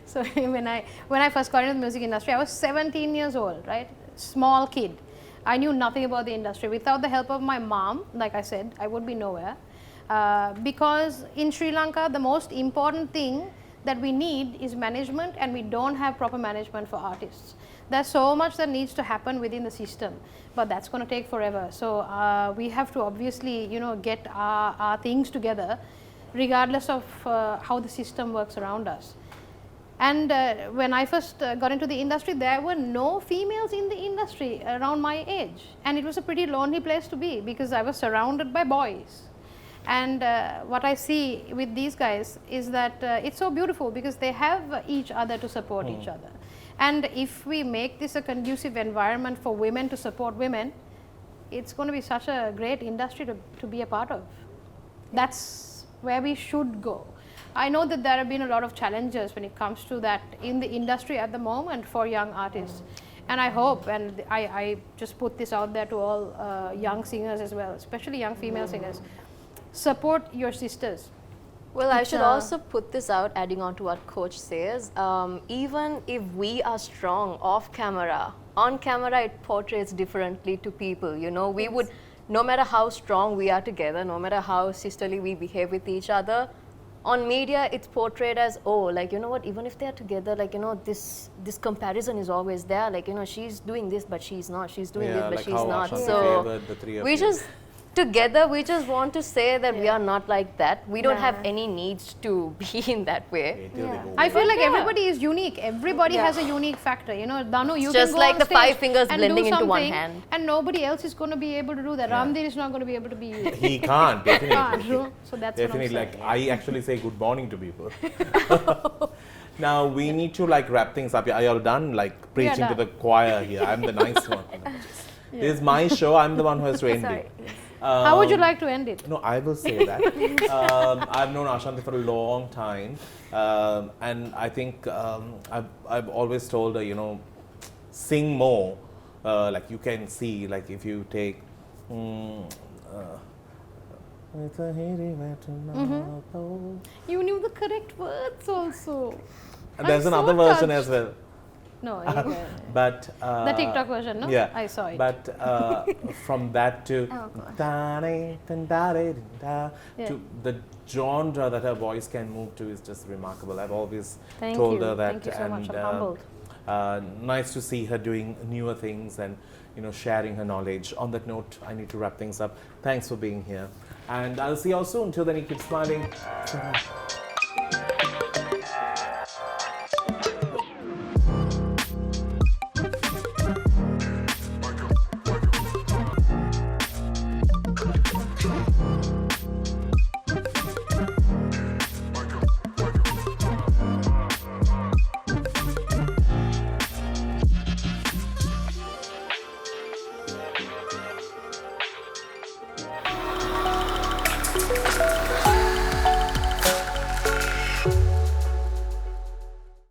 so when I first got into the music industry, I was 17 years old, right? Small kid. I knew nothing about the industry. Without the help of my mom, like I said, I would be nowhere. Because in Sri Lanka, the most important thing that we need is management, and we don't have proper management for artists. There's so much that needs to happen within the system, but that's going to take forever. So we have to obviously, you know, get our things together, regardless of how the system works around us. And when I first got into the industry, there were no females in the industry around my age, and it was a pretty lonely place to be because I was surrounded by boys. And what I see with these guys is that it's so beautiful because they have each other to support each other. And if we make this a conducive environment for women to support women, it's going to be such a great industry to be a part of. That's where we should go. I know that there have been a lot of challenges when it comes to that in the industry at the moment for young artists. And I hope, and I just put this out there to all young singers as well, especially young female singers, support your sisters. Well, I should also put this out, adding on to what Coach says. Even if we are strong off camera, on camera it portrays differently to people. You know, we would, no matter how strong we are together, no matter how sisterly we behave with each other, on media it's portrayed as, oh, like, you know what, even if they're together, like, you know, this comparison is always there. Like, you know, she's doing this, but she's not. She's doing this, but like she's how not. Ashanthi So favored the three of we you. just together we just want to say that we are not like that. We don't have Nah. any needs to be in that way. I feel like yeah. everybody is unique. Everybody has a unique factor. You know, Danu, you Just can go like on the stage 5 fingers and blending do into one something, hand. and nobody else is going to be able to do that. Yeah. Ramdhir is not going to be able to be you. He can't, definitely. Can't, no? So that's Definitely, what I'm like saying. I actually say good morning to people. Now we need to like wrap things up. Are you all done? Like preaching to done. the choir here. I'm the nice one. This is my show. I'm the one who has to end it. How would you like to end it? No, I will say that. I've known Ashanthi for a long time, and I think I've always told her, you know, sing more. Like you can see, like if you take. You knew the correct words also. There's I'm another so version touched. as well. No, But the TikTok version, no? yeah, I saw it. But from that to Yeah. to the genre that her voice can move to is just remarkable. I've always Thank told you. her that, Thank you so much. and I'm humbled. Nice to see her doing newer things and sharing her knowledge. On that note, I need to wrap things up. Thanks for being here, and I'll see you all soon. Till then, you keep smiling.